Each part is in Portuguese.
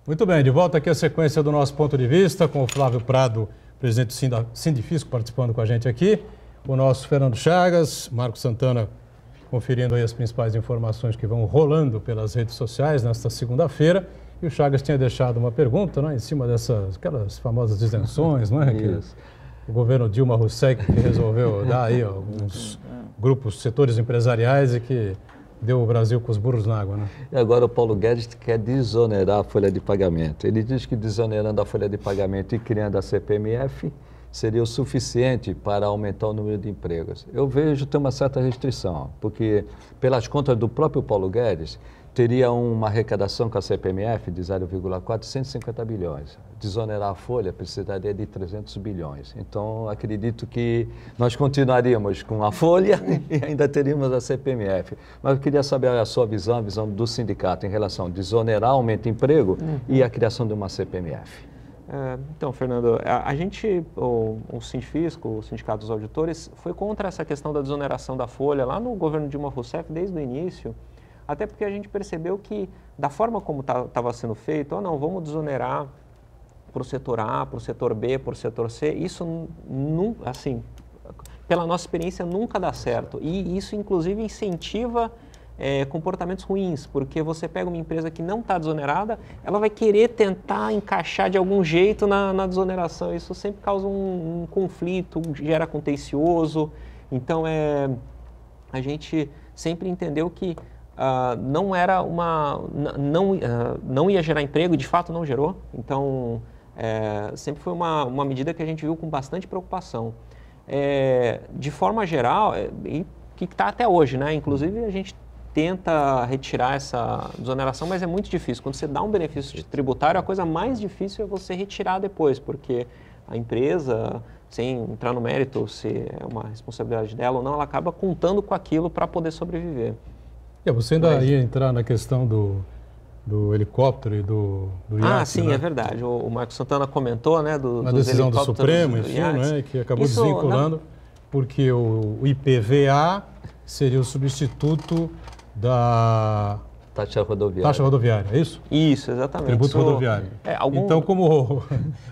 Muito bem, de volta aqui a sequência do nosso ponto de vista, com o Flávio Prado, presidente do Sindifisco, participando com a gente aqui, o nosso Fernando Chagas, Marcos Santana, conferindo aí as principais informações que vão rolando pelas redes sociais nesta segunda-feira. E o Chagas tinha deixado uma pergunta, né, em cima aquelas famosas isenções, não é? Que o governo Dilma Rousseff que resolveu dar aí alguns grupos, setores empresariais e que deu o Brasil com os burros na água, né? E agora o Paulo Guedes quer desonerar a folha de pagamento. Ele diz que desonerando a folha de pagamento e criando a CPMF seria o suficiente para aumentar o número de empregos. Eu vejo ter uma certa restrição, porque pelas contas do próprio Paulo Guedes, teria uma arrecadação com a CPMF de 0,4, 150 bilhões. Desonerar a folha precisaria de 300 bilhões. Então, acredito que nós continuaríamos com a folha e ainda teríamos a CPMF. Mas eu queria saber a sua visão, a visão do sindicato em relação a desonerar, aumento de emprego e a criação de uma CPMF. Então, Fernando, a gente, o Sindifisco, o Sindicato dos Auditores, foi contra essa questão da desoneração da folha lá no governo Dilma Rousseff desde o início, até porque a gente percebeu que, da forma como estava sendo feito, não, vamos desonerar para o setor A, para o setor B, para o setor C, isso, assim, pela nossa experiência, nunca dá certo. E isso, inclusive, incentiva comportamentos ruins, porque você pega uma empresa que não está desonerada, ela vai querer tentar encaixar de algum jeito na desoneração. Isso sempre causa um conflito, gera contencioso. Então, a gente sempre entendeu que não era não ia gerar emprego, e de fato não gerou. Então, sempre foi uma medida que a gente viu com bastante preocupação. De forma geral, e que está até hoje, né? Inclusive, a gente tenta retirar essa desoneração, mas é muito difícil. Quando você dá um benefício tributário, a coisa mais difícil é você retirar depois, porque a empresa, sem entrar no mérito se é uma responsabilidade dela ou não, ela acaba contando com aquilo para poder sobreviver. Você ainda ia entrar na questão do helicóptero e do iate, sim, né? é verdade. O Marcos Santana comentou, né, uma decisão do Supremo, enfim, né, que acabou desvinculando, porque o IPVA seria o substituto da taxa rodoviária. Taxa rodoviária, é isso? Isso, exatamente. Tributo rodoviário. Então, como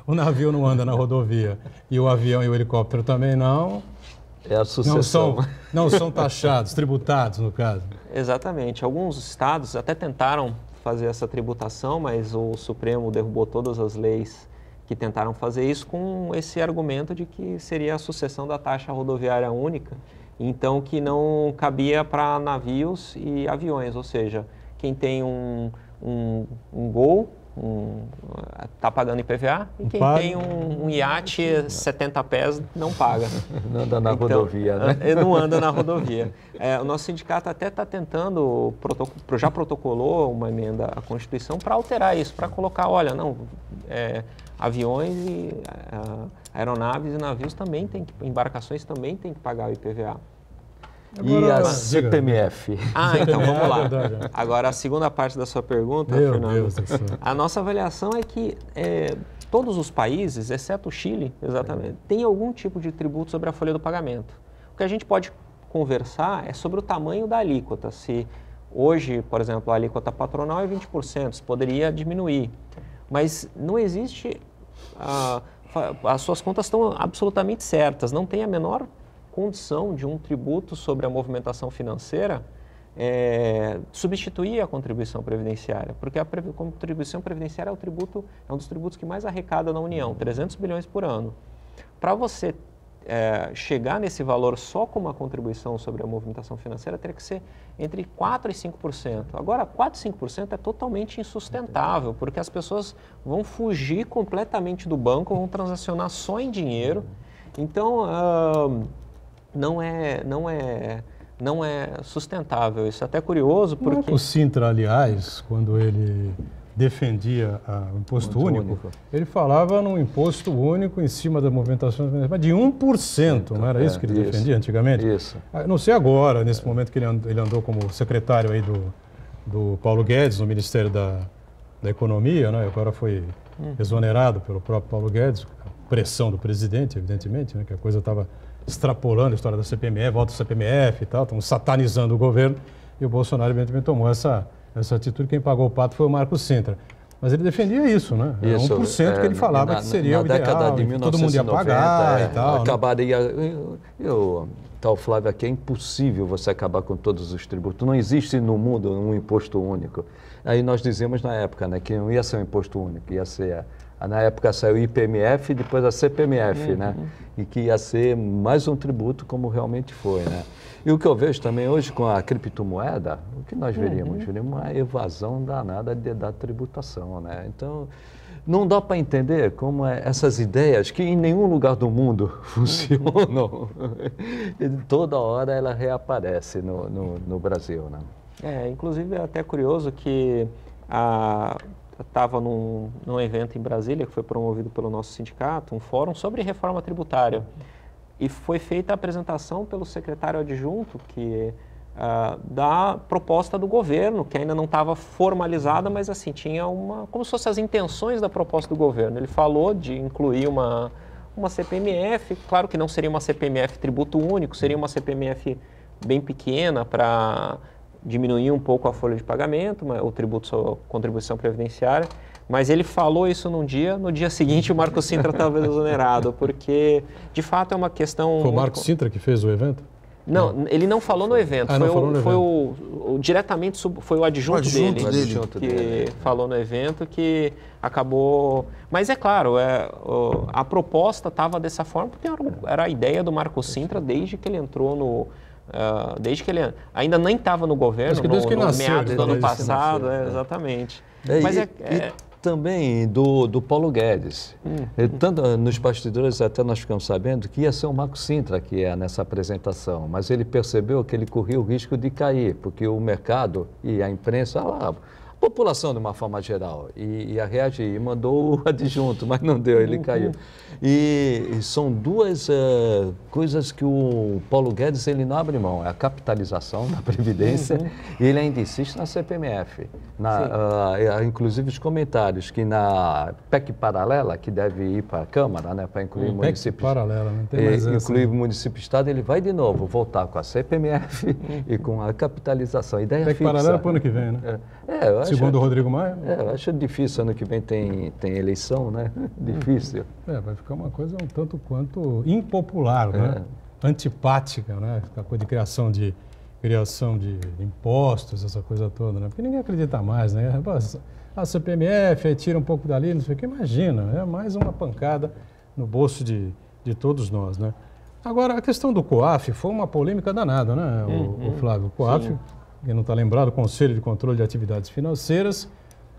o navio não anda na rodovia e o avião e o helicóptero também não... É a sucessão. Não são taxados, tributados, no caso. Exatamente. Alguns estados até tentaram fazer essa tributação, mas o Supremo derrubou todas as leis que tentaram fazer isso com esse argumento de que seria a sucessão da taxa rodoviária única, então que não cabia para navios e aviões, ou seja, quem tem um Gol está pagando IPVA e quem tem um iate 70 pés não paga. Não anda na rodovia, né? Não anda na rodovia. O nosso sindicato até está tentando, já protocolou uma emenda à Constituição para alterar isso, para colocar, olha, aviões e aeronaves e navios também embarcações também têm que pagar o IPVA. E a CPMF? Então vamos lá. Agora, a segunda parte da sua pergunta, Fernando. A nossa avaliação é que todos os países, exceto o Chile, exatamente, tem algum tipo de tributo sobre a folha do pagamento. O que a gente pode conversar é sobre o tamanho da alíquota. Se hoje, por exemplo, a alíquota patronal é 20%, isso poderia diminuir. Mas não existe... as suas contas estão absolutamente certas, não tem a menor condição de um tributo sobre a movimentação financeira substituir a contribuição previdenciária, porque a contribuição previdenciária é um dos tributos que mais arrecada na União, 300 bilhões por ano. Para você chegar nesse valor só com uma contribuição sobre a movimentação financeira, teria que ser entre 4% e 5%. Agora, 4% e 5% é totalmente insustentável, porque as pessoas vão fugir completamente do banco, vão transacionar só em dinheiro. Então, não é sustentável. Isso é até curioso, porque... O Sintra, aliás, quando ele defendia o imposto único, ele falava num imposto único em cima da movimentação de 1%, não era isso que ele defendia antigamente? Isso. Não sei agora, nesse momento que ele andou como secretário aí do Paulo Guedes, no Ministério da Economia, né? Agora foi exonerado pelo próprio Paulo Guedes, pressão do presidente, evidentemente, né? Que a coisa estava extrapolando a história da CPMF, volta da CPMF e tal, estão satanizando o governo, e o Bolsonaro, evidentemente, tomou essa atitude. Quem pagou o pato foi o Marcos Sintra. Mas ele defendia isso, né? Era Isso, 1% que ele falava que seria o ideal, década de que todo mundo ia 1990, pagar e tal. Acabaria... Tal, Flávio, aqui é impossível você acabar com todos os tributos. Não existe no mundo um imposto único. Aí nós dizíamos na época, né, que não ia ser um imposto único, ia ser... Na época saiu o IPMF e depois a CPMF, né? E que ia ser mais um tributo como realmente foi, né? E o que eu vejo também hoje com a criptomoeda, o que nós veríamos? Veríamos uma evasão danada da tributação, né? Então, não dá para entender como essas ideias que em nenhum lugar do mundo funcionam, toda hora ela reaparece no Brasil, né? Inclusive é até curioso que estava num evento em Brasília, que foi promovido pelo nosso sindicato, um fórum sobre reforma tributária. E foi feita a apresentação pelo secretário adjunto da proposta do governo, que ainda não estava formalizada, mas assim, tinha como se fossem as intenções da proposta do governo. Ele falou de incluir uma CPMF, claro que não seria uma CPMF tributo único, seria uma CPMF bem pequena para diminuir um pouco a folha de pagamento, o tributo sobre contribuição previdenciária, mas ele falou isso no dia seguinte o Marco Sintra estava exonerado, porque de fato é uma questão... Foi o Marco Sintra que fez o evento? Não, ele não falou no evento, foi o adjunto dele que falou no evento, que acabou... Mas é claro, a proposta estava dessa forma, porque era a ideia do Marco Sintra desde que ele entrou desde que ele ainda nem estava no governo, no meados do ano passado, exatamente. Mas também do Paulo Guedes. Tanto nos bastidores até nós ficamos sabendo que ia ser o Marco Sintra que ia nessa apresentação, mas ele percebeu que ele corria o risco de cair, porque o mercado e a imprensa, a população de uma forma geral, ia reagir, e mandou o adjunto, mas não deu, ele caiu. E são duas coisas que o Paulo Guedes ele não abre mão, é a capitalização da Previdência e ele ainda insiste na CPMF. Inclusive os comentários que na PEC paralela, que deve ir para a Câmara, né, para incluir municípios. PEC paralela, não tem mais incluir município e Estado, ele vai de novo voltar com a CPMF e com a capitalização. Ideia PEC fixa. paralela para o ano que vem, né? Segundo o Rodrigo Maia. Eu acho difícil, ano que vem tem eleição, né? Difícil. Vai ficar uma coisa um tanto quanto impopular, né? Antipática, né? A coisa de criação de impostos, essa coisa toda, né? Porque ninguém acredita mais, né? A CPMF, aí tira um pouco dali, não sei o que, imagina, é mais uma pancada no bolso de todos nós, né? Agora, a questão do COAF foi uma polêmica danada, né, o Flávio? O COAF, quem não está lembrado, o Conselho de Controle de Atividades Financeiras,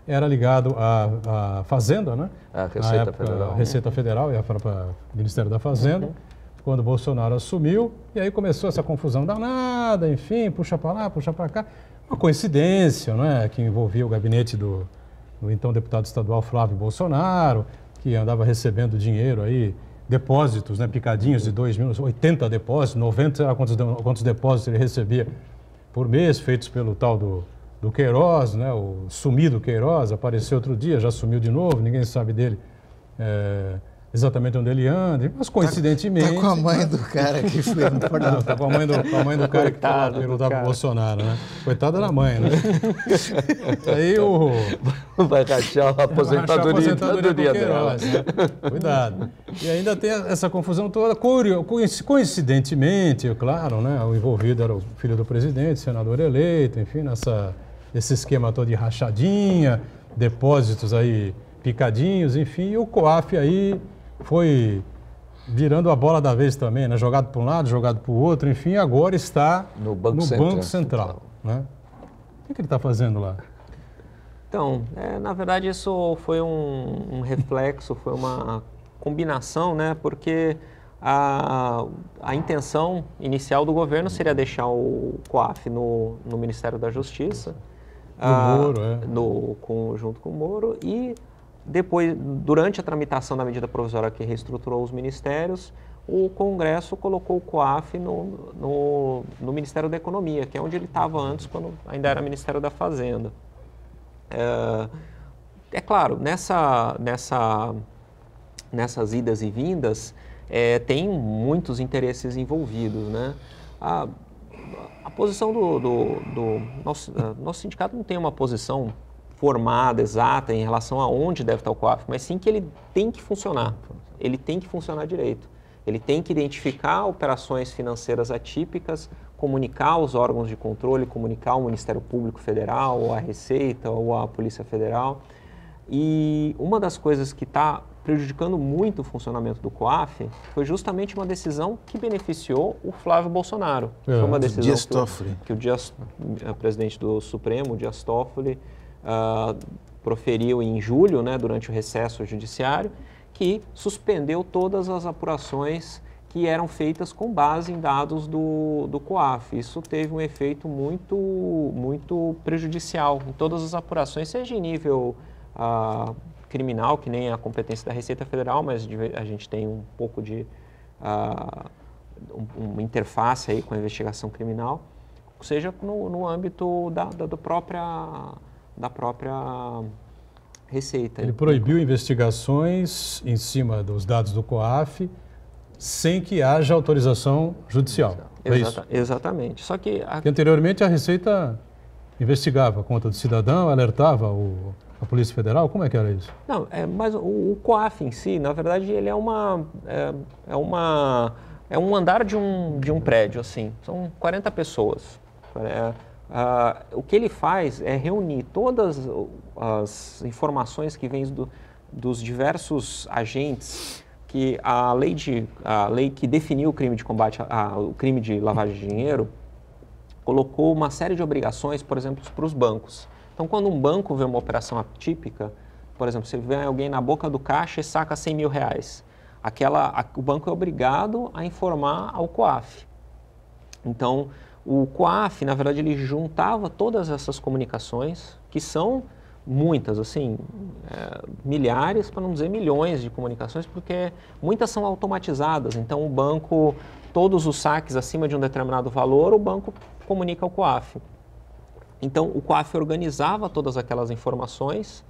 era ligado à Fazenda, né? A Receita Federal. A Receita Federal e a própria Ministério da Fazenda, quando Bolsonaro assumiu, e aí começou essa confusão danada, enfim, puxa para lá, puxa para cá. Uma coincidência, né, que envolvia o gabinete do então deputado estadual Flávio Bolsonaro, que andava recebendo dinheiro aí, depósitos, né, picadinhos de 80 depósitos, 90, sei lá quantos depósitos ele recebia por mês, feitos pelo tal do Queiroz, né, o sumido Queiroz, apareceu outro dia, já sumiu de novo, ninguém sabe dele exatamente onde ele anda, mas coincidentemente... Tá com a mãe do cara que foi no Não, tá com a mãe do cara que perguntava pro Bolsonaro, né? Coitada da mãe, né? Aí vai rachar a aposentadoria do Queiroz, né? Cuidado. E ainda tem essa confusão toda, coincidentemente, claro, né? O envolvido era o filho do presidente, senador eleito, enfim, esse esquema todo de rachadinha, depósitos aí picadinhos, enfim, e o COAF aí foi virando a bola da vez também, né? Jogado para um lado, jogado para o outro, enfim, agora está no Banco Central. Né? O que ele está fazendo lá? Então, na verdade isso foi um reflexo, foi uma combinação, né? Porque a intenção inicial do governo seria deixar o COAF no Ministério da Justiça, junto com o Moro, e depois, durante a tramitação da medida provisória que reestruturou os ministérios, o Congresso colocou o COAF no Ministério da Economia, que é onde ele estava antes, quando ainda era Ministério da Fazenda. É claro, nessas idas e vindas, tem muitos interesses envolvidos, né? A posição do nosso sindicato não tem uma posição formada, exata, em relação a onde deve estar o COAF, mas sim que ele tem que funcionar. Ele tem que funcionar direito. Ele tem que identificar operações financeiras atípicas, comunicar aos órgãos de controle, comunicar ao Ministério Público Federal, ou à Receita, ou à Polícia Federal. E uma das coisas que está prejudicando muito o funcionamento do COAF foi justamente uma decisão que beneficiou o Flávio Bolsonaro. Foi uma decisão que o presidente do Supremo, o Dias Toffoli, proferiu em julho, né, durante o recesso judiciário, que suspendeu todas as apurações que eram feitas com base em dados do COAF. Isso teve um efeito muito prejudicial em todas as apurações, seja em nível criminal, que nem a competência da Receita Federal, mas a gente tem um pouco de uma interface aí com a investigação criminal, seja no âmbito da própria Receita. Ele proibiu investigações em cima dos dados do COAF sem que haja autorização judicial. É isso? Exatamente. Só que porque anteriormente a Receita investigava a conta do cidadão, alertava a Polícia Federal? Como é que era isso? Não, mas o COAF em si, na verdade, ele é um andar de um prédio, assim. São 40 pessoas. O que ele faz é reunir todas as informações que vêm dos diversos agentes que a lei que definiu o crime de combate, o crime de lavagem de dinheiro, colocou uma série de obrigações, por exemplo, para os bancos. Então, quando um banco vê uma operação atípica, por exemplo, você vê alguém na boca do caixa e saca 100 mil reais, o banco é obrigado a informar ao COAF. Então, o COAF, na verdade, ele juntava todas essas comunicações, que são muitas, assim, milhares, para não dizer milhões de comunicações, porque muitas são automatizadas. Então, o banco, todos os saques acima de um determinado valor, o banco comunica ao COAF. Então, o COAF organizava todas aquelas informações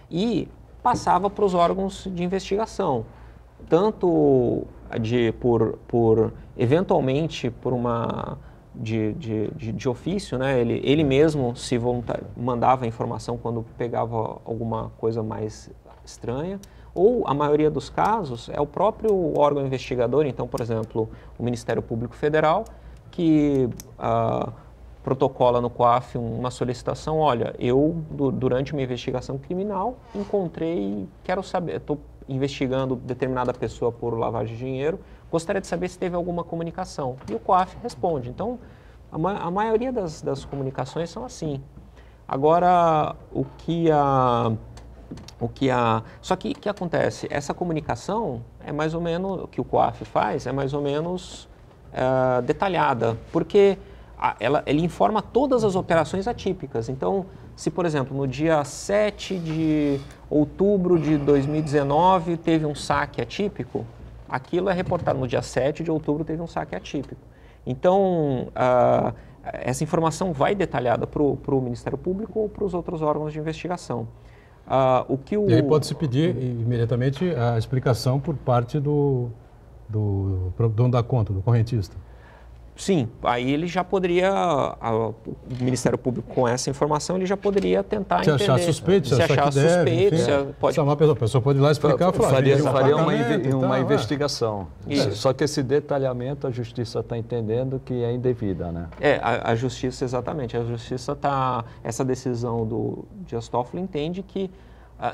e passava para os órgãos de investigação, tanto eventualmente por uma de ofício, né? Ele mesmo se mandava a informação quando pegava alguma coisa mais estranha, ou a maioria dos casos é o próprio órgão investigador, então, por exemplo, o Ministério Público Federal, que protocola no COAF uma solicitação: olha, eu, durante uma investigação criminal, encontrei, quero saber, estou investigando determinada pessoa por lavagem de dinheiro, gostaria de saber se teve alguma comunicação. E o COAF responde. Então, a maioria das comunicações são assim. Agora, só que o que acontece? Essa comunicação é mais ou menos, o que o COAF faz, é mais ou menos detalhada, porque ele informa todas as operações atípicas. Então, se, por exemplo, no dia 7 de outubro de 2019 teve um saque atípico, aquilo é reportado no dia 7 de outubro teve um saque atípico. Então, essa informação vai detalhada para o Ministério Público ou para os outros órgãos de investigação. E aí pode-se pedir imediatamente a explicação por parte do dono da conta, do correntista. Sim, aí ele já poderia, o Ministério Público com essa informação, ele já poderia tentar entender. Se achar suspeito, se achar suspeito, pode chamar a pessoa pode ir lá explicar. Faria uma investigação. Só que esse detalhamento a Justiça está entendendo que é indevida, né? A Justiça, exatamente. A Justiça está, essa decisão do Dias Toffoli entende que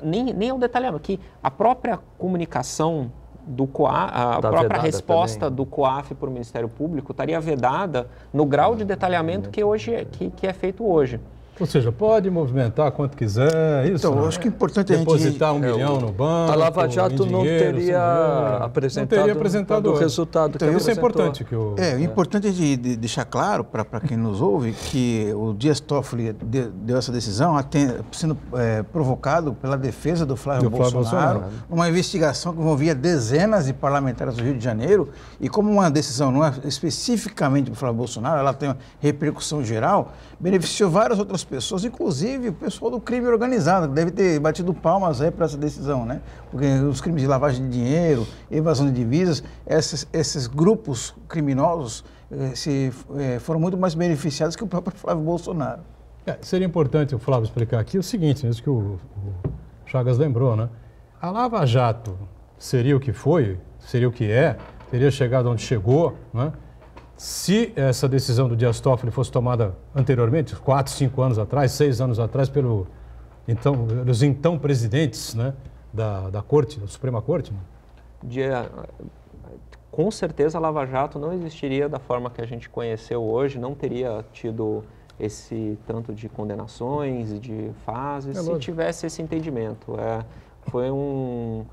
nem é um detalhamento, que a própria comunicação do COAF, a própria resposta também do COAF para o Ministério Público estaria vedada no grau de detalhamento que é feito hoje. Ou seja, pode movimentar quanto quiser, isso. Então, eu acho que é importante depositar 1 milhão no banco. A Lava Jato não teria apresentado o resultado. Então, isso é importante. O importante é de deixar claro para quem nos ouve que o Dias Toffoli deu essa decisão sendo provocado pela defesa do Flávio Bolsonaro, uma investigação que envolvia dezenas de parlamentares do Rio de Janeiro, e como uma decisão não é especificamente para o Flávio Bolsonaro, ela tem uma repercussão geral, beneficiou várias outras pessoas, inclusive o pessoal do crime organizado, que deve ter batido palmas aí para essa decisão, né? Porque os crimes de lavagem de dinheiro, evasão de divisas, esses grupos criminosos foram muito mais beneficiados que o próprio Flávio Bolsonaro. Seria importante o Flávio explicar aqui o seguinte, isso que o Chagas lembrou, né? A Lava Jato seria o que foi, seria o que é, teria chegado onde chegou, né? Se essa decisão do Dias Toffoli fosse tomada anteriormente, 4, 5 anos atrás, 6 anos atrás, pelos então presidentes, né, da Corte, da Suprema Corte, né? Com certeza a Lava Jato não existiria da forma que a gente conheceu hoje, não teria tido esse tanto de condenações e de fases, se tivesse esse entendimento. Foi um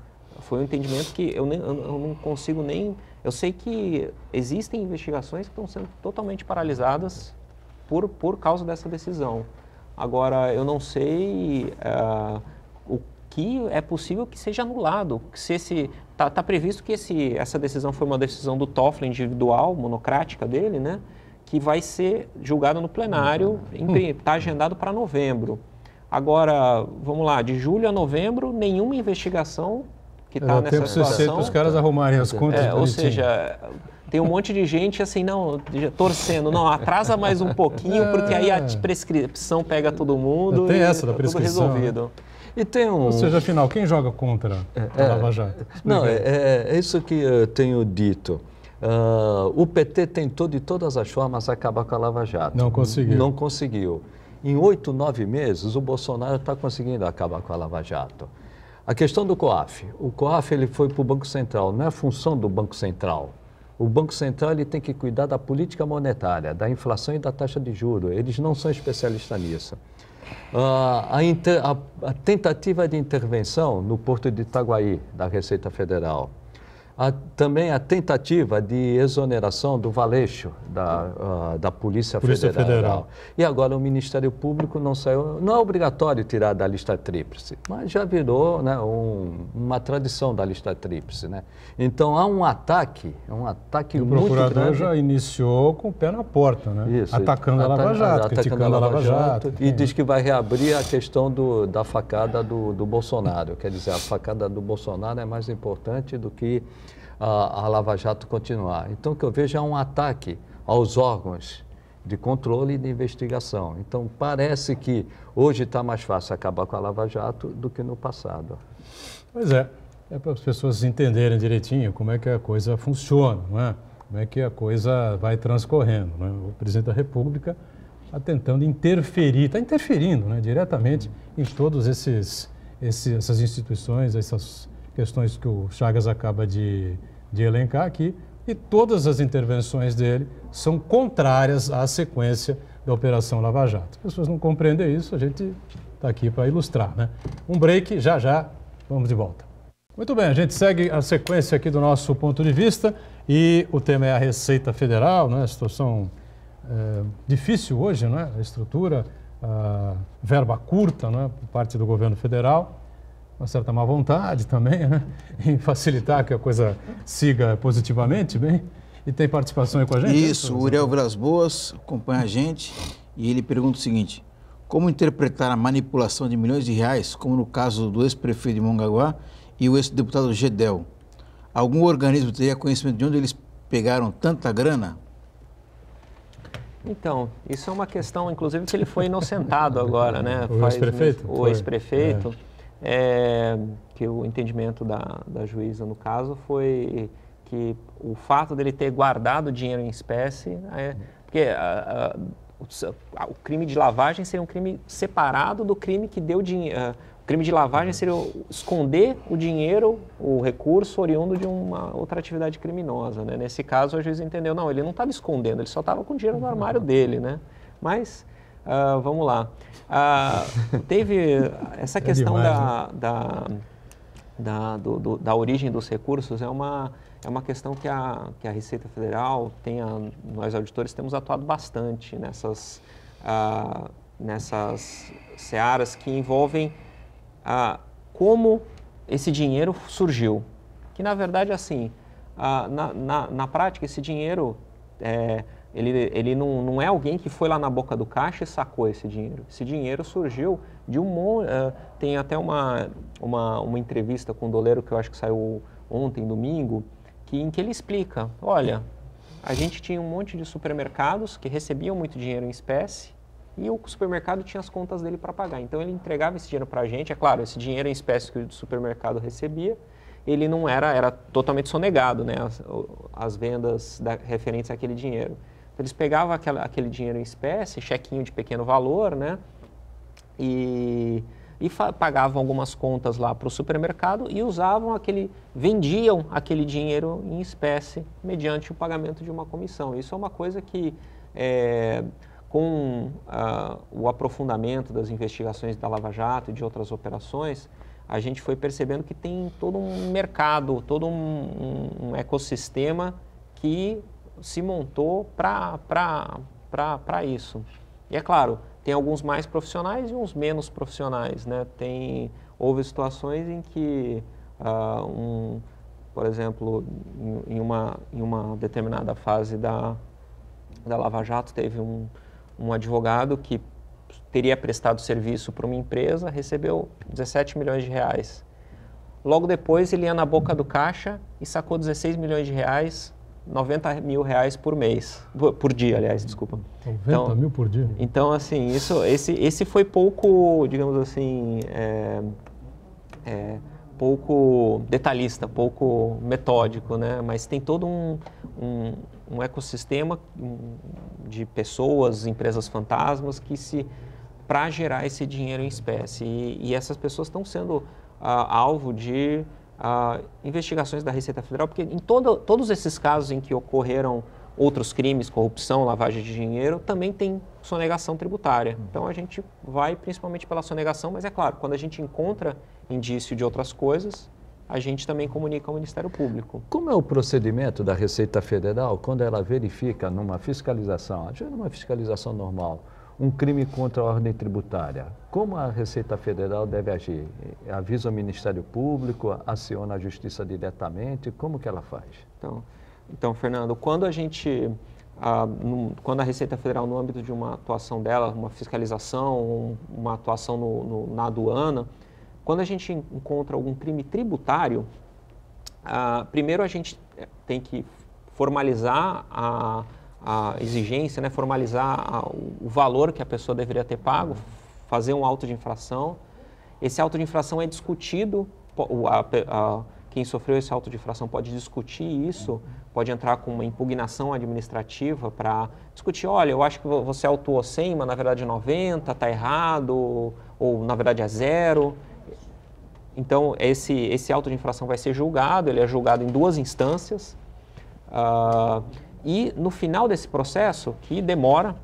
entendimento que eu não consigo nem... Eu sei que existem investigações que estão sendo totalmente paralisadas por causa dessa decisão. Agora, eu não sei o que é possível que seja anulado. Se está previsto que essa decisão foi uma decisão do Toffoli individual, monocrática dele, né? Que vai ser julgado no plenário, está agendado para novembro. Agora, vamos lá, de julho a novembro, nenhuma investigação que está nessa situação... para os caras arrumarem as contas. Ou seja, tem um monte de gente assim, não, torcendo, não, atrasa mais um pouquinho, porque aí a prescrição pega todo mundo tem essa da tá prescrição, tudo resolvido. E tem Ou seja, afinal, quem joga contra a Lava Jato? Não, é isso que eu tenho dito. O PT tentou de todas as formas acabar com a Lava Jato. Não conseguiu. Não conseguiu. Em 8, 9 meses, o Bolsonaro está conseguindo acabar com a Lava Jato. A questão do COAF. O COAF ele foi para o Banco Central, não é função do Banco Central. O Banco Central ele tem que cuidar da política monetária, da inflação e da taxa de juros. Eles não são especialistas nisso. A tentativa de intervenção no Porto de Itaguaí, da Receita Federal. Também a tentativa de exoneração do Valeixo, da Polícia Federal. E agora o Ministério Público não saiu, não é obrigatório tirar da lista tríplice, mas já virou, né, uma tradição da lista tríplice, né? Então há um ataque muito grande. O procurador já iniciou com o pé na porta, né? Isso, atacando a Lava Jato, criticando a Lava Jato. E diz que vai reabrir a questão da facada do Bolsonaro. Quer dizer, a facada do Bolsonaro é mais importante do que a Lava Jato continuar. Então, o que eu vejo é um ataque aos órgãos de controle e de investigação. Então, parece que hoje está mais fácil acabar com a Lava Jato do que no passado. Pois é para as pessoas entenderem direitinho como é que a coisa funciona, não é? Como é que a coisa vai transcorrendo, não é? O presidente da República está tentando interferir, está interferindo, né, diretamente em todas essas instituições, essas questões que o Chagas acaba de elencar aqui, e todas as intervenções dele são contrárias à sequência da Operação Lava Jato. As pessoas não compreendem isso, a gente está aqui para ilustrar, né? Um break, já, vamos de volta. Muito bem, a gente segue a sequência aqui do nosso ponto de vista e o tema é a Receita Federal, né? A situação difícil hoje, né? A estrutura, a verba curta, né? Por parte do governo federal. Uma certa má vontade também, né? Em facilitar que a coisa siga positivamente, bem. E tem participação aí com a gente? Isso, o Uriel Vilas Boas acompanha a gente e ele pergunta o seguinte: como interpretar a manipulação de milhões de reais, como no caso do ex-prefeito de Mongaguá e o ex-deputado Gedel? Algum organismo teria conhecimento de onde eles pegaram tanta grana? Então, isso é uma questão, inclusive, que ele foi inocentado agora, né? O ex-prefeito? O ex-prefeito. Que o entendimento da juíza, no caso, foi que o fato dele ter guardado dinheiro em espécie, porque o crime de lavagem seria um crime separado do crime que deu dinheiro. O crime de lavagem seria esconder o dinheiro, o recurso oriundo de uma outra atividade criminosa, né? Nesse caso, a juíza entendeu, não, ele não estava escondendo, ele só estava com o dinheiro no armário dele, né? Mas, vamos lá. Teve essa questão demais, da origem dos recursos, é uma questão que a Receita Federal nós auditores temos atuado bastante nessas searas que envolvem como esse dinheiro surgiu. Que na verdade, assim, na prática, esse dinheiro ele não é alguém que foi lá na boca do caixa e sacou esse dinheiro. Esse dinheiro surgiu de tem até uma entrevista com o Doleiro, que eu acho que saiu ontem, domingo, em que ele explica, olha, a gente tinha um monte de supermercados que recebiam muito dinheiro em espécie e o supermercado tinha as contas dele para pagar. Então ele entregava esse dinheiro para a gente, é claro, esse dinheiro em espécie que o supermercado recebia, ele não era totalmente sonegado, né, as vendas referentes àquele dinheiro. Então, eles pegavam aquele dinheiro em espécie, chequinho de pequeno valor, né, e pagavam algumas contas lá para o supermercado e vendiam aquele dinheiro em espécie mediante o pagamento de uma comissão. Isso é uma coisa que, com o aprofundamento das investigações da Lava Jato e de outras operações, a gente foi percebendo que tem todo um mercado, todo um ecossistema que se montou para isso. E é claro, tem alguns mais profissionais e uns menos profissionais, né? Houve situações em que, por exemplo, em uma determinada fase da Lava Jato, teve um advogado que teria prestado serviço para uma empresa, recebeu 17 milhões de reais. Logo depois, ele ia na boca do caixa e sacou 16 milhões de reais, 90 mil reais por mês, por dia, aliás, desculpa. 90 mil por dia? Então, assim, esse foi pouco, digamos assim, pouco detalhista, pouco metódico, né? Mas tem todo um ecossistema de pessoas, empresas fantasmas para gerar esse dinheiro em espécie. E essas pessoas estão sendo alvo de investigações da Receita Federal, porque em todos esses casos em que ocorreram outros crimes, corrupção, lavagem de dinheiro, também tem sonegação tributária. Então a gente vai principalmente pela sonegação, mas é claro, quando a gente encontra indício de outras coisas, a gente também comunica ao Ministério Público. Como é o procedimento da Receita Federal quando ela verifica numa fiscalização, numa fiscalização normal, um crime contra a ordem tributária? Como a Receita Federal deve agir? Avisa o Ministério Público, aciona a Justiça diretamente? Como que ela faz? Então, Fernando, quando quando a Receita Federal, no âmbito de uma atuação dela, uma fiscalização, uma atuação na aduana, quando a gente encontra algum crime tributário, primeiro a gente tem que formalizar a exigência, né, formalizar o valor que a pessoa deveria ter pago, fazer um auto de infração. Esse auto de infração é discutido, quem sofreu esse auto de infração pode discutir isso, pode entrar com uma impugnação administrativa para discutir, olha, eu acho que você autuou 100, mas na verdade é 90, está errado, ou na verdade é 0. Então, esse auto de infração vai ser julgado, ele é julgado em 2 instâncias, e no final desse processo, que demora,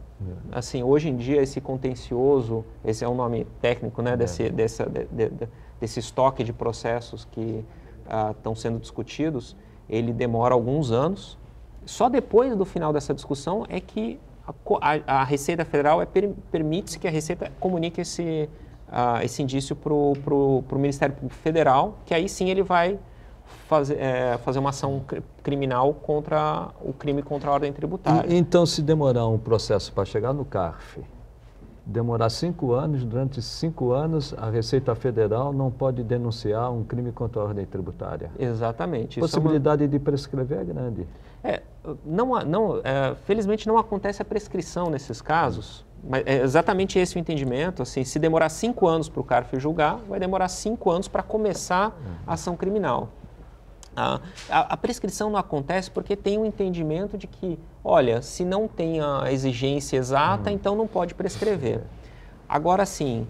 assim, hoje em dia esse contencioso, esse é um nome técnico, né, desse estoque de processos que estão sendo discutidos, ele demora alguns anos. Só depois do final dessa discussão é que a Receita Federal permite que a Receita comunique esse indício para o Ministério Público Federal, que aí sim ele vai fazer uma ação criminal contra o crime contra a ordem tributária. Então, se demorar um processo para chegar no CARF, demorar 5 anos, durante 5 anos a Receita Federal não pode denunciar um crime contra a ordem tributária? Exatamente. A possibilidade de prescrever é grande. Felizmente não acontece a prescrição nesses casos, mas é exatamente esse o entendimento. Assim, se demorar 5 anos para o CARF julgar, vai demorar 5 anos para começar a ação criminal. A prescrição não acontece porque tem um entendimento de que, olha, se não tem a exigência exata, então não pode prescrever. Agora, sim,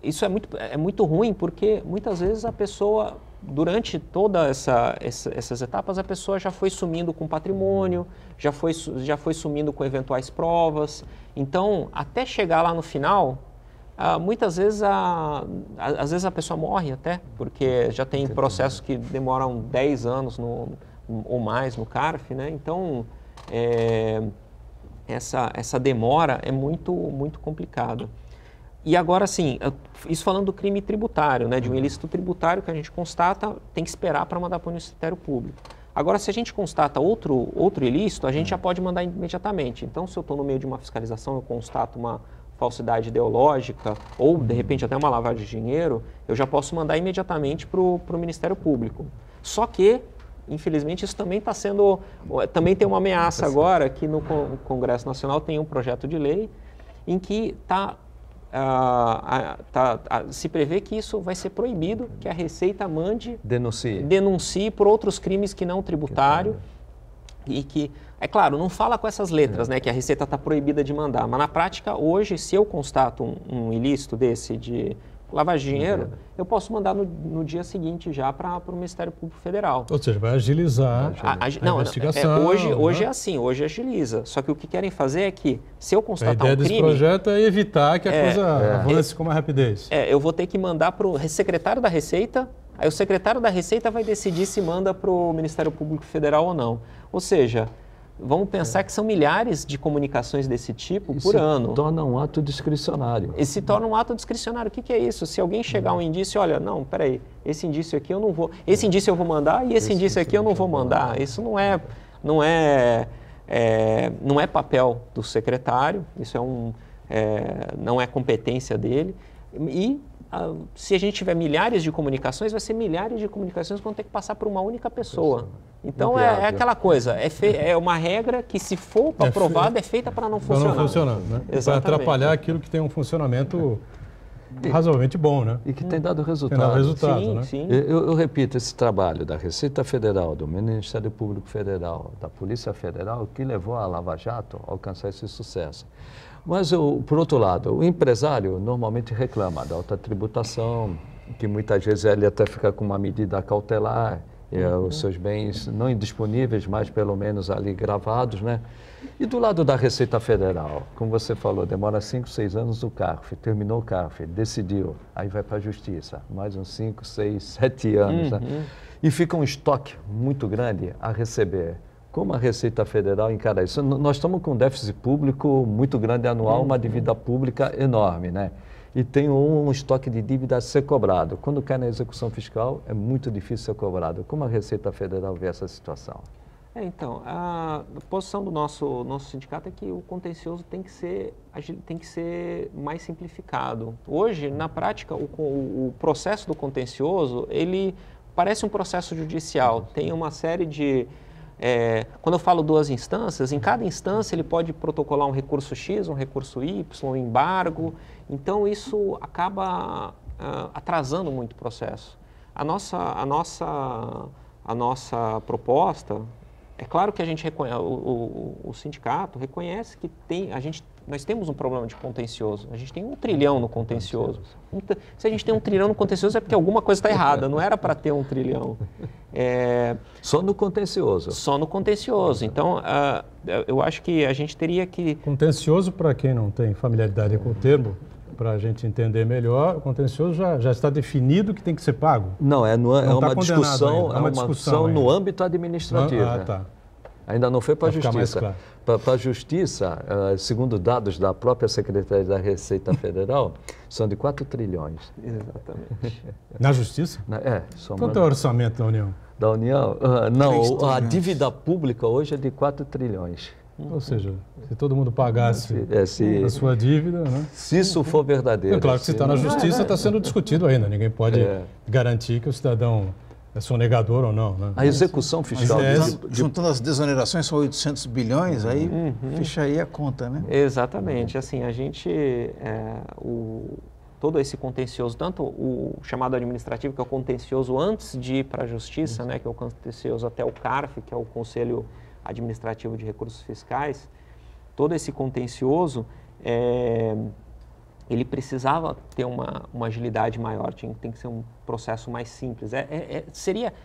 isso é muito ruim porque muitas vezes a pessoa, durante todas essas etapas, a pessoa já foi sumindo com patrimônio, já foi sumindo com eventuais provas. Então, até chegar lá no final, muitas vezes, às vezes a pessoa morre até, porque já tem processos que demoram 10 anos ou mais no CARF, né? Então, essa demora é muito, muito complicada. E agora, sim, isso falando do crime tributário, né, de um ilícito tributário que a gente constata, tem que esperar para mandar para o Ministério Público. Agora, se a gente constata outro ilícito, a gente já pode mandar imediatamente. Então, se eu estou no meio de uma fiscalização, eu constato uma falsidade ideológica ou, de repente, até uma lavagem de dinheiro, eu já posso mandar imediatamente para o Ministério Público. Só que infelizmente, isso também está sendo... Também tem uma ameaça agora que no Congresso Nacional tem um projeto de lei em que se prevê que isso vai ser proibido, que a Receita denuncie por outros crimes que não tributário e que, é claro, não fala com essas letras, né, que a Receita está proibida de mandar, mas na prática, hoje, se eu constato um ilícito desse de lavagem de dinheiro, eu posso mandar no dia seguinte já para o Ministério Público Federal. Ou seja, vai agilizar a investigação. Hoje é assim, hoje agiliza. Só que o que querem fazer é que, se eu constatar um crime... A ideia desse projeto é evitar que a coisa avance com mais rapidez. Eu vou ter que mandar para o secretário da Receita, aí o secretário da Receita vai decidir se manda para o Ministério Público Federal ou não. Ou seja... Vamos pensar que são milhares de comunicações desse tipo por ano. Se torna um ato discricionário. E se torna um ato discricionário. O que é isso? Se alguém chegar um indício, olha, não, peraí, esse indício aqui eu não vou... Esse indício eu vou mandar e esse indício aqui eu não vou mandar. Isso não é papel do secretário, isso não é competência dele. E se a gente tiver milhares de comunicações, vai ser milhares de comunicações que vão ter que passar por uma única pessoa. Então é aquela coisa, é uma regra que, se for aprovada, é feita para não funcionar. Para não funcionar, né? Para atrapalhar aquilo que tem um funcionamento razoavelmente bom, né? E que tem dado resultado. Tem dado resultado, sim, né? Sim. Eu repito, esse trabalho da Receita Federal, do Ministério Público Federal, da Polícia Federal, que levou a Lava Jato a alcançar esse sucesso. Mas, por outro lado, o empresário normalmente reclama da alta tributação, que muitas vezes ele até fica com uma medida cautelar, os seus bens não indisponíveis, mas pelo menos ali gravados, né? E do lado da Receita Federal, como você falou, demora 5, 6 anos o CARF, terminou o CARF, decidiu, aí vai para a Justiça, mais uns 5, 6, 7 anos, né? E fica um estoque muito grande a receber. Como a Receita Federal encara isso? Nós estamos com um déficit público muito grande anual, uma dívida pública enorme, né? E tem um estoque de dívida a ser cobrado. Quando cai na execução fiscal, é muito difícil ser cobrado. Como a Receita Federal vê essa situação? Então, a posição do nosso sindicato é que o contencioso tem que ser mais simplificado. Hoje, na prática, o processo do contencioso, ele parece um processo judicial. Tem uma série de... quando eu falo 2 instâncias, em cada instância ele pode protocolar um recurso X, um recurso Y, um embargo. Então, isso acaba atrasando muito o processo. A nossa proposta, é claro que a gente o sindicato reconhece que nós temos um problema de contencioso. A gente tem 1 trilhão no contencioso. Se a gente tem 1 trilhão no contencioso é porque alguma coisa está errada, não era para ter 1 trilhão. Só no contencioso? Só no contencioso. Então, eu acho que a gente teria que... Contencioso, para quem não tem familiaridade com o termo, para a gente entender melhor, o contencioso já está definido que tem que ser pago? Não, é uma discussão no âmbito administrativo. Tá. Ainda não foi para a Justiça. Claro. Para a Justiça, segundo dados da própria Secretaria da Receita Federal, são de 4 trilhões. Exatamente. Na Justiça? Quanto é o orçamento da União? Da União? Não, a dívida pública hoje é de 4 trilhões. Ou seja, se todo mundo pagasse a sua dívida, né? Se isso for verdadeiro. É claro que se está na Justiça, está sendo discutido ainda. Ninguém pode garantir que o cidadão é sonegador ou não, né? A execução fiscal... Juntando as desonerações, são 800 bilhões, aí fecharia a conta, né? Exatamente. Assim, a gente... todo esse contencioso, tanto o chamado administrativo, que é o contencioso antes de ir para a Justiça, né, que é o contencioso até o CARF, que é o Conselho Administrativo de Recursos Fiscais, todo esse contencioso, ele precisava ter uma agilidade maior, tem que ser um processo mais simples.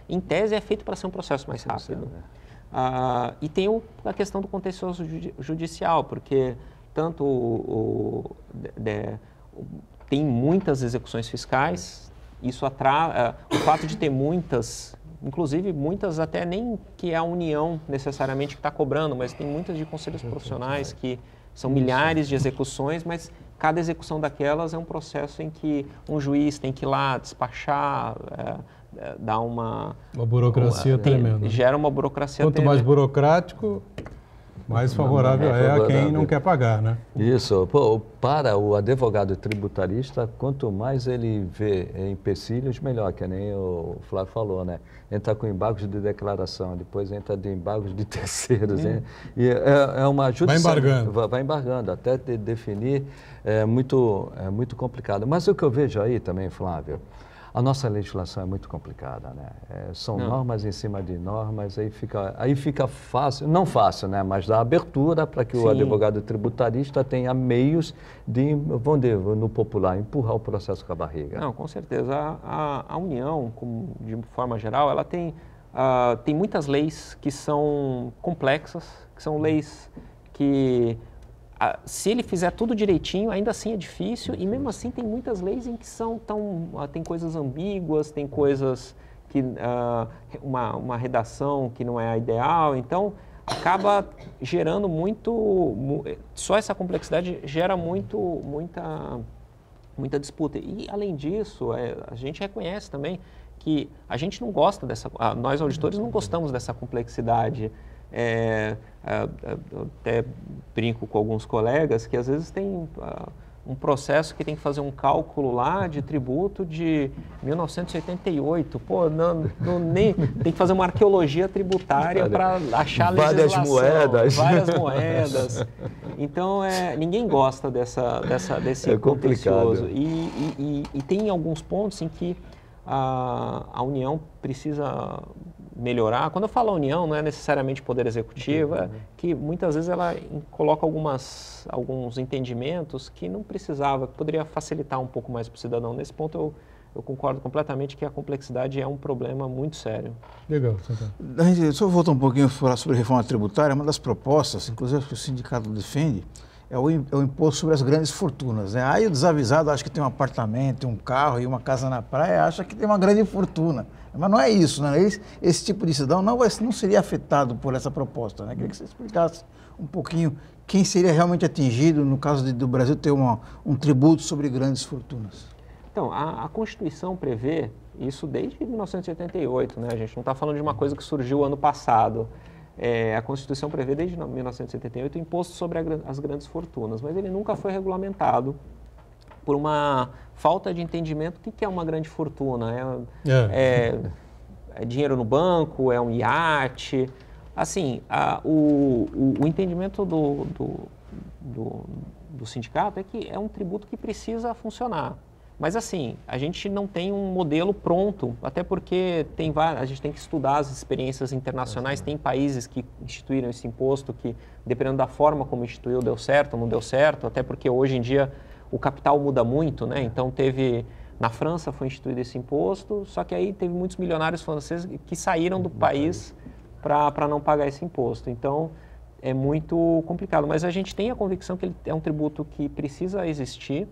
Em tese, é feito para ser um processo mais rápido. E tem a questão do contencioso judicial, porque tem muitas execuções fiscais, isso atrasa, o fato de ter muitas, inclusive muitas até nem que é a União necessariamente que está cobrando, mas tem muitas de conselhos profissionais que são milhares de execuções, mas cada execução daquelas é um processo em que um juiz tem que ir lá despachar, dar uma burocracia tremenda. Gera uma burocracia tremenda. Quanto mais burocrático, mais favorável é a quem não quer pagar, né? Isso. Pô, para o advogado tributarista, quanto mais ele vê empecilhos, melhor, que nem o Flávio falou, né? Entra com embargos de declaração, depois entra de embargos de terceiros. E é uma Vai embargando. Vai embargando, até definir é muito complicado. Mas o que eu vejo aí também, Flávio, a nossa legislação é muito complicada, né? São normas em cima de normas, aí fica fácil, não fácil, né? Mas dá abertura para que o advogado tributarista tenha meios de, vamos dizer, no popular, empurrar o processo com a barriga. Não, com certeza. A União, de forma geral, ela tem muitas leis que são complexas, que são leis que... se ele fizer tudo direitinho, ainda assim é difícil, e mesmo assim tem muitas leis em que tem coisas ambíguas, tem coisas que uma redação que não é a ideal, então acaba gerando só essa complexidade gera muita disputa. E além disso, a gente reconhece também que a gente não gosta nós auditores não gostamos dessa complexidade. Até brinco com alguns colegas que às vezes tem um processo que tem que fazer um cálculo lá de tributo de 1988. Pô, nem tem que fazer uma arqueologia tributária para achar legislação. Várias moedas. Então, ninguém gosta desse contencioso. E tem alguns pontos em que a União precisa melhorar. Quando eu falo União, não é necessariamente Poder Executivo, que muitas vezes ela coloca alguns entendimentos que não precisava, que poderia facilitar um pouco mais para o cidadão. Nesse ponto eu concordo completamente que a complexidade é um problema muito sério. Legal. A gente só voltar um pouquinho a falar sobre a reforma tributária. Uma das propostas, inclusive que o sindicato defende, é o imposto sobre as grandes fortunas, né? Aí o desavisado acha que tem um apartamento, um carro e uma casa na praia, acha que tem uma grande fortuna. Mas não é isso, né? Esse tipo de cidadão não seria afetado por essa proposta, né? Queria que você explicasse um pouquinho quem seria realmente atingido no caso do Brasil ter um tributo sobre grandes fortunas. Então, a Constituição prevê isso desde 1988, né? A gente não está falando de uma coisa que surgiu ano passado. A Constituição prevê desde 1978 o imposto sobre as grandes fortunas, mas ele nunca foi regulamentado por uma falta de entendimento do que é uma grande fortuna. É dinheiro no banco, é um iate. Assim, o entendimento do sindicato é que é um tributo que precisa funcionar. Mas assim, a gente não tem um modelo pronto, até porque a gente tem que estudar as experiências internacionais. Tem países que instituíram esse imposto que, dependendo da forma como instituiu, deu certo ou não deu certo, até porque hoje em dia o capital muda muito, né? Então na França foi instituído esse imposto, só que aí teve muitos milionários franceses que saíram do país para não pagar esse imposto. Então é muito complicado, mas a gente tem a convicção que ele é um tributo que precisa existir.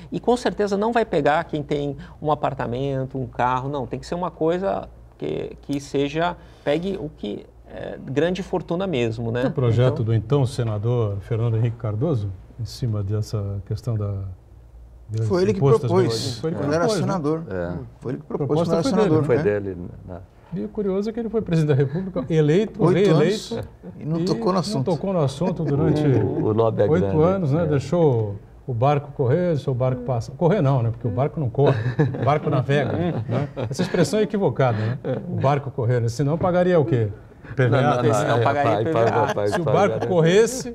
E com certeza não vai pegar quem tem um apartamento, um carro, não, tem que ser uma coisa que pegue o que é grande fortuna mesmo, né? O projeto do então senador Fernando Henrique Cardoso, em cima dessa questão foi ele que propôs, ele era senador. Foi ele que propôs, quando era senador. Foi dele, né? E o curioso é que ele foi presidente da República, eleito, 8 anos, e não tocou no assunto. Não tocou no assunto durante o lobby 8 anos, né? Deixou o barco correr, deixou o barco passar. Correr não, né? Porque o barco não corre, o barco navega. Né? Essa expressão é equivocada, né? O barco correr, né? Senão pagaria o quê? PVA? Senão pagaria PVA. Se o barco corresse,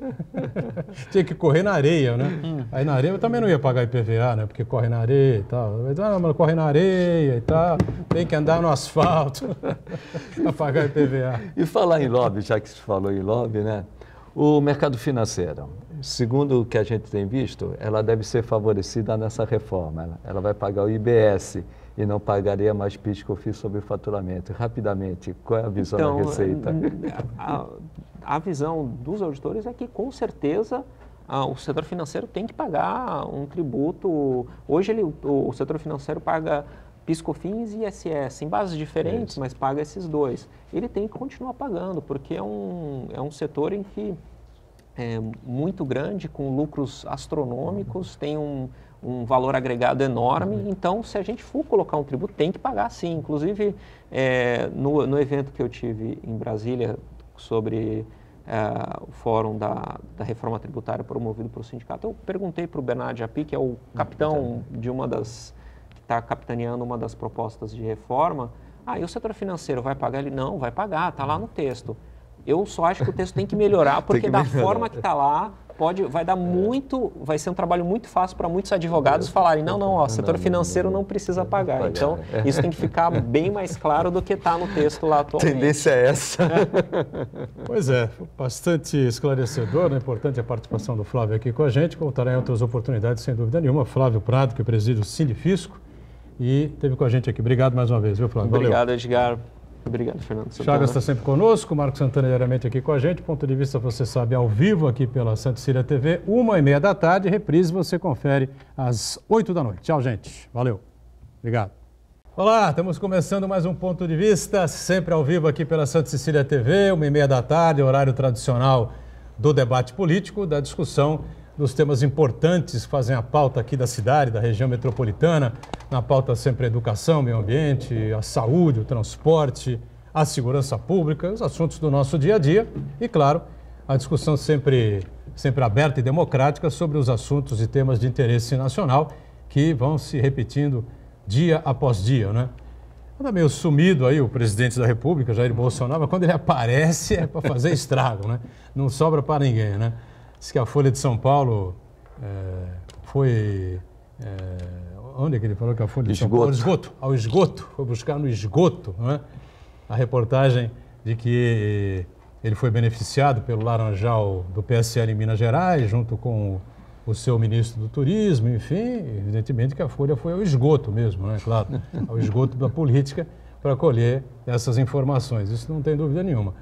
tinha que correr na areia, né? Aí na areia eu também não ia pagar IPVA, né? Porque corre na areia e tal. Mas corre na areia e tal, tem que andar no asfalto para pagar IPVA. E falar em lobby, já que se falou em lobby, né? O mercado financeiro, segundo o que a gente tem visto, ela deve ser favorecida nessa reforma. Ela vai pagar o IBS e não pagaria mais PIS e COFINS sobre o faturamento. Rapidamente, qual é a visão da Receita? A visão dos auditores é que, com certeza, o setor financeiro tem que pagar um tributo. Hoje, o setor financeiro paga PIS, COFINS e ISS, em bases diferentes, mas paga esses dois. Ele tem que continuar pagando, porque é um setor em que é muito grande, com lucros astronômicos, tem um valor agregado enorme. Então, se a gente for colocar um tributo, tem que pagar sim. Inclusive, no evento que eu tive em Brasília sobre o fórum da reforma tributária promovido pelo sindicato, eu perguntei para o Bernard Japy, que é o capitão de que está capitaneando uma das propostas de reforma, e o setor financeiro vai pagar? Ele, não, vai pagar, está lá no texto. Eu só acho que o texto tem que melhorar, porque da forma que está lá, vai ser um trabalho muito fácil para muitos advogados falarem, o setor financeiro não precisa pagar. Então, isso tem que ficar bem mais claro do que está no texto lá atualmente. A tendência é essa. Pois é, bastante esclarecedor, né? Importante a participação do Flávio aqui com a gente, voltará em outras oportunidades, sem dúvida nenhuma. Flávio Prado, que preside o Sindifisco, e esteve com a gente aqui. Obrigado mais uma vez, viu, Flávio? Obrigado, Edgar. Obrigado, Fernando Santana. Chagas está sempre conosco, Marco Santana diariamente aqui com a gente. Ponto de vista, você sabe, ao vivo aqui pela Santa Cecília TV, 1h30 da tarde. Reprise você confere às 8 da noite. Tchau, gente. Valeu. Obrigado. Olá, estamos começando mais um Ponto de Vista, sempre ao vivo aqui pela Santa Cecília TV, 1h30 da tarde, horário tradicional do debate político, da discussão dos temas importantes que fazem a pauta aqui da cidade, da região metropolitana. Na pauta sempre a educação, meio ambiente, a saúde, o transporte, a segurança pública, os assuntos do nosso dia a dia e, claro, a discussão sempre aberta e democrática sobre os assuntos e temas de interesse nacional que vão se repetindo dia após dia, né? Anda meio sumido aí o presidente da República, Jair Bolsonaro, mas quando ele aparece é para fazer estrago, né? Não sobra para ninguém, né? Diz que a Folha de São Paulo foi... onde é que ele falou que a Folha de São Paulo? Ao esgoto. Foi buscar no esgoto, não é? A reportagem de que ele foi beneficiado pelo Laranjal do PSL em Minas Gerais, junto com o seu ministro do Turismo, enfim, evidentemente que a Folha foi ao esgoto mesmo, né? Claro, ao esgoto da política para colher essas informações. Isso não tem dúvida nenhuma.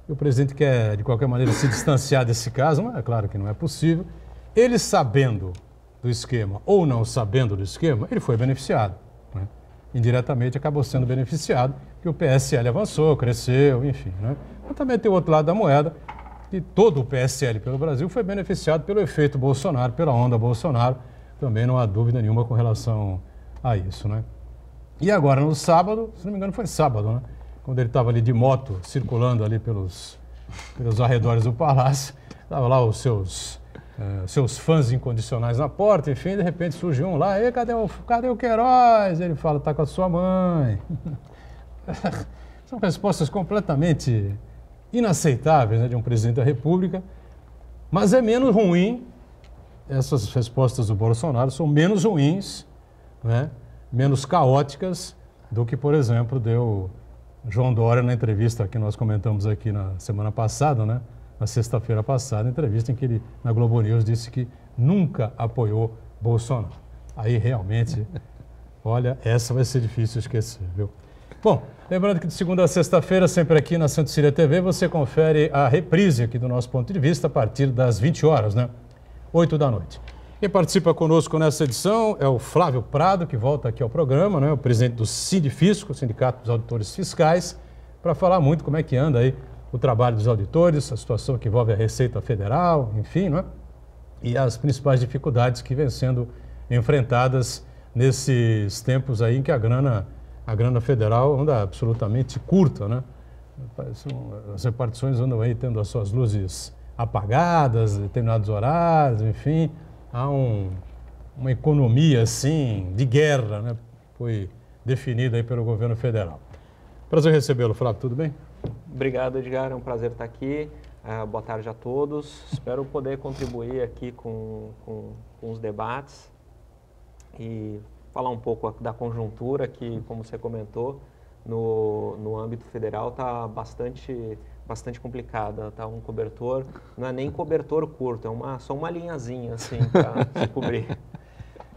E o presidente quer, de qualquer maneira, se distanciar desse caso, mas é claro que não é possível. Ele sabendo do esquema ou não sabendo do esquema, ele foi beneficiado, né? Indiretamente acabou sendo beneficiado, que o PSL avançou, cresceu, enfim, né? Mas também tem o outro lado da moeda, que todo o PSL pelo Brasil foi beneficiado pelo efeito Bolsonaro, pela onda Bolsonaro, também não há dúvida nenhuma com relação a isso, né? E agora, no sábado, se não me engano foi sábado, né? Quando ele estava ali de moto, circulando ali pelos arredores do palácio, estava lá os seus fãs incondicionais na porta, enfim, de repente surge um lá, cadê o Queiroz? Ele fala, tá com a sua mãe. São respostas completamente inaceitáveis, né, de um presidente da República, mas é menos ruim, essas respostas do Bolsonaro são menos ruins, né, menos caóticas do que, por exemplo, deu João Dória na entrevista que nós comentamos aqui na semana passada, né? Na sexta-feira passada, entrevista em que ele, na Globo News, disse que nunca apoiou Bolsonaro. Aí, realmente, olha, essa vai ser difícil esquecer, viu? Bom, lembrando que de segunda a sexta-feira, sempre aqui na Santa Cecília TV, você confere a reprise aqui do nosso ponto de vista a partir das 20 horas, né? 8 da noite. Quem participa conosco nessa edição é o Flávio Prado, que volta aqui ao programa, né? O presidente do Sindifisco, Sindicato dos Auditores Fiscais, para falar muito como é que anda aí o trabalho dos auditores, a situação que envolve a Receita Federal, enfim, né? E as principais dificuldades que vêm sendo enfrentadas nesses tempos aí em que a grana federal anda absolutamente curta, né? As repartições andam aí tendo as suas luzes apagadas, determinados horários, enfim, há uma economia, assim, de guerra, né? Foi definida aí pelo governo federal. Prazer recebê-lo, Flávio, tudo bem? Obrigado, Edgar, é um prazer estar aqui. Boa tarde a todos. Espero poder contribuir aqui com os debates e falar um pouco da conjuntura que, como você comentou, no âmbito federal está bastante complicada, tá? Um cobertor, não é nem cobertor curto, só uma linhazinha assim para se cobrir.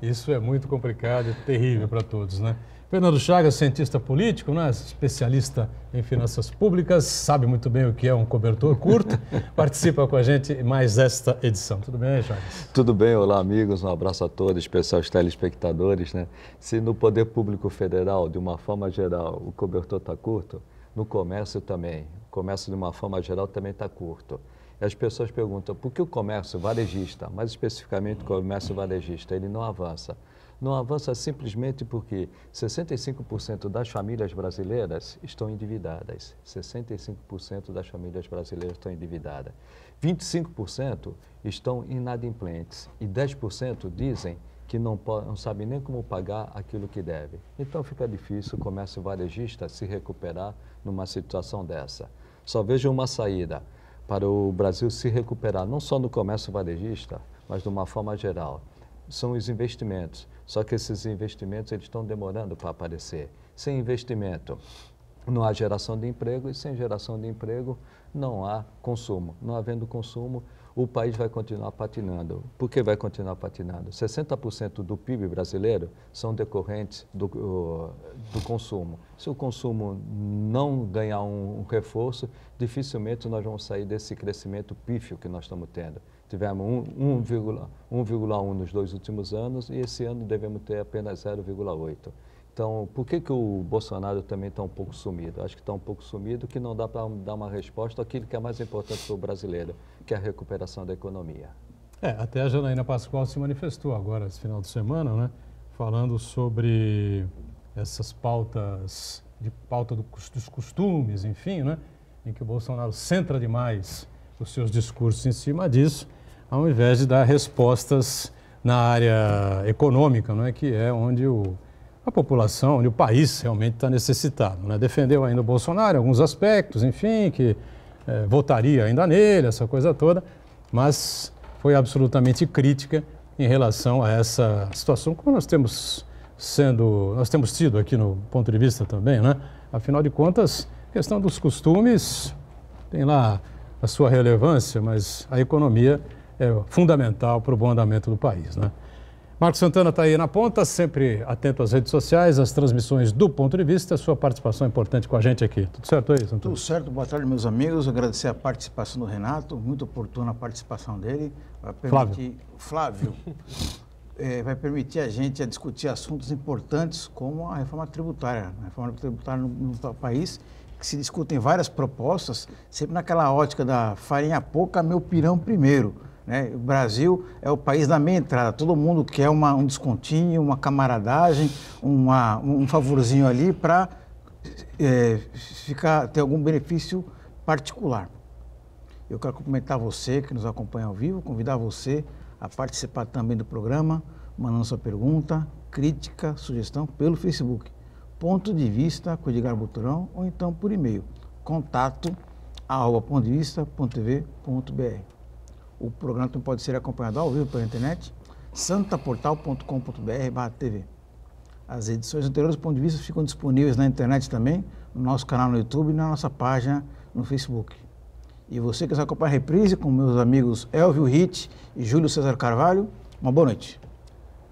Isso é muito complicado e terrível para todos, né? Fernando Chagas, cientista político, né? Especialista em finanças públicas, sabe muito bem o que é um cobertor curto, participa com a gente em mais esta edição. Tudo bem, Chagas? Tudo bem, olá amigos, um abraço a todos, especial aos telespectadores, né? Se no Poder Público Federal, de uma forma geral, o cobertor está curto, no comércio também. O comércio, de uma forma geral, também está curto. E as pessoas perguntam, por que o comércio varejista, mais especificamente o comércio varejista, ele não avança? Não avança simplesmente porque 65% das famílias brasileiras estão endividadas. 65% das famílias brasileiras estão endividadas. 25% estão inadimplentes e 10% dizem que não sabem nem como pagar aquilo que deve. Então fica difícil o comércio varejista se recuperar numa situação dessa. Só vejo uma saída para o Brasil se recuperar, não só no comércio varejista, mas de uma forma geral. São os investimentos, só que esses investimentos eles estão demorando para aparecer. Sem investimento, não há geração de emprego e sem geração de emprego não há consumo. Não havendo consumo, o país vai continuar patinando. Por que vai continuar patinando? 60% do PIB brasileiro são decorrentes do consumo. Se o consumo não ganhar um reforço, dificilmente nós vamos sair desse crescimento pífio que nós estamos tendo. Tivemos 1,1 nos 2 últimos anos e esse ano devemos ter apenas 0,8. Então, por que o Bolsonaro também está um pouco sumido? Acho que está um pouco sumido, que não dá para dar uma resposta àquilo que é mais importante para o brasileiro, que é a recuperação da economia. Até a Janaína Pascoal se manifestou agora, esse final de semana, né, falando sobre essas pautas, dos costumes, enfim, né, em que o Bolsonaro centra demais os seus discursos em cima disso, ao invés de dar respostas na área econômica, não é, que é onde a população, onde o país realmente está necessitado, né? Defendeu ainda o Bolsonaro em alguns aspectos, enfim, que votaria ainda nele, essa coisa toda, mas foi absolutamente crítica em relação a essa situação, como nós temos tido aqui no ponto de vista também, né? Afinal de contas, a questão dos costumes tem lá a sua relevância, mas a economia é fundamental para o bom andamento do país, né? Marcos Santana está aí na ponta, sempre atento às redes sociais, às transmissões do Ponto de Vista, sua participação é importante com a gente aqui. Tudo certo aí, Santana? Tudo certo, boa tarde, meus amigos. Agradecer a participação do Renato, muito oportuna a participação dele. Vai permitir, Flávio, vai permitir a gente a discutir assuntos importantes como a reforma tributária. A reforma tributária no país, que se discutem várias propostas, sempre naquela ótica da farinha pouca, meu pirão primeiro. Né? O Brasil é o país da meia entrada, todo mundo quer um descontinho, uma camaradagem, um favorzinho ali para ter algum benefício particular. Eu quero cumprimentar você que nos acompanha ao vivo, convidar você a participar também do programa, mandando sua pergunta, crítica, sugestão pelo Facebook, Ponto de Vista com Edgar Buturão, ou então por e-mail, contato@pontodevista.tv.br. O programa também pode ser acompanhado ao vivo pela internet, santaportal.com.br/tv. As edições anteriores do Ponto de Vista ficam disponíveis na internet também, no nosso canal no YouTube e na nossa página no Facebook. E você que está acompanhando a reprise com meus amigos Elvio Ritt e Júlio César Carvalho, uma boa noite.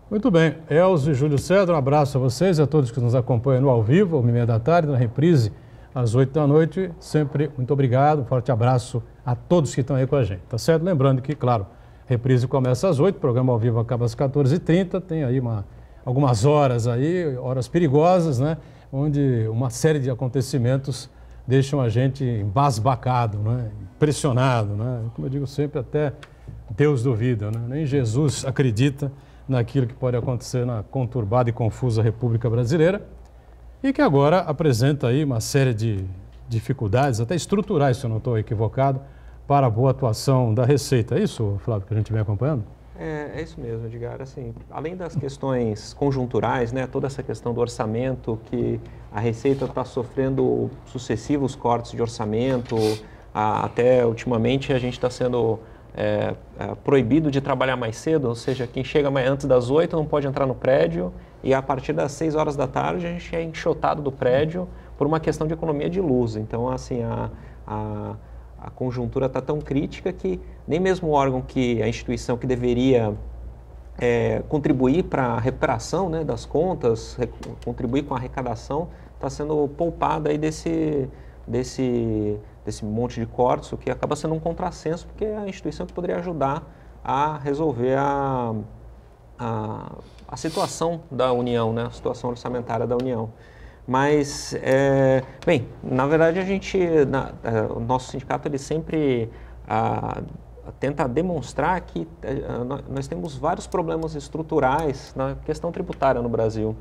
Muito bem, Elzo e Júlio César, um abraço a vocês e a todos que nos acompanham no ao vivo, às 13h30, na reprise, às 20h. Sempre muito obrigado, um forte abraço a todos que estão aí com a gente, tá certo? Lembrando que, claro, a reprise começa às 8h, o programa ao vivo acaba às 14h30, tem aí algumas horas aí, horas perigosas, né? Onde uma série de acontecimentos deixam a gente embasbacado, né? Impressionado, né? Como eu digo sempre, até Deus duvida, né? Nem Jesus acredita naquilo que pode acontecer na conturbada e confusa República Brasileira e que agora apresenta aí uma série de dificuldades, até estruturais, se eu não estou equivocado, para a boa atuação da Receita. É isso, Flávio, que a gente vem acompanhando? É isso mesmo, Edgar. Assim, além das questões conjunturais, né, toda essa questão do orçamento, que a Receita está sofrendo sucessivos cortes de orçamento, até ultimamente a gente está sendo proibido de trabalhar mais cedo, ou seja, quem chega antes das 8 não pode entrar no prédio e a partir das 6 horas da tarde a gente é enxotado do prédio por uma questão de economia de luz. Então, assim, a conjuntura está tão crítica que nem mesmo o órgão a instituição que deveria contribuir para a recuperação, né, das contas, contribuir com a arrecadação, está sendo poupada aí desse monte de cortes, o que acaba sendo um contrassenso, porque é a instituição que poderia ajudar a resolver a situação da União, né, a situação orçamentária da União. Mas, bem, na verdade o nosso sindicato ele sempre tenta demonstrar que nós temos vários problemas estruturais na questão tributária no Brasil.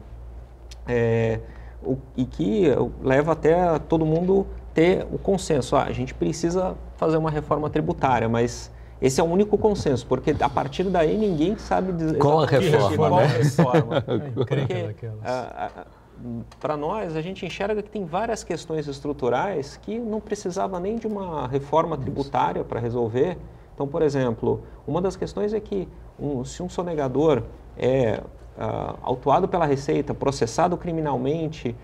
E que leva até todo mundo ter o consenso. A gente precisa fazer uma reforma tributária, mas esse é o único consenso, porque a partir daí ninguém sabe dizer qual a reforma. Qual a reforma. Porque para nós, a gente enxerga que tem várias questões estruturais que não precisava nem de uma reforma tributária para resolver. Então, por exemplo, uma das questões é que se um sonegador é autuado pela Receita, processado criminalmente,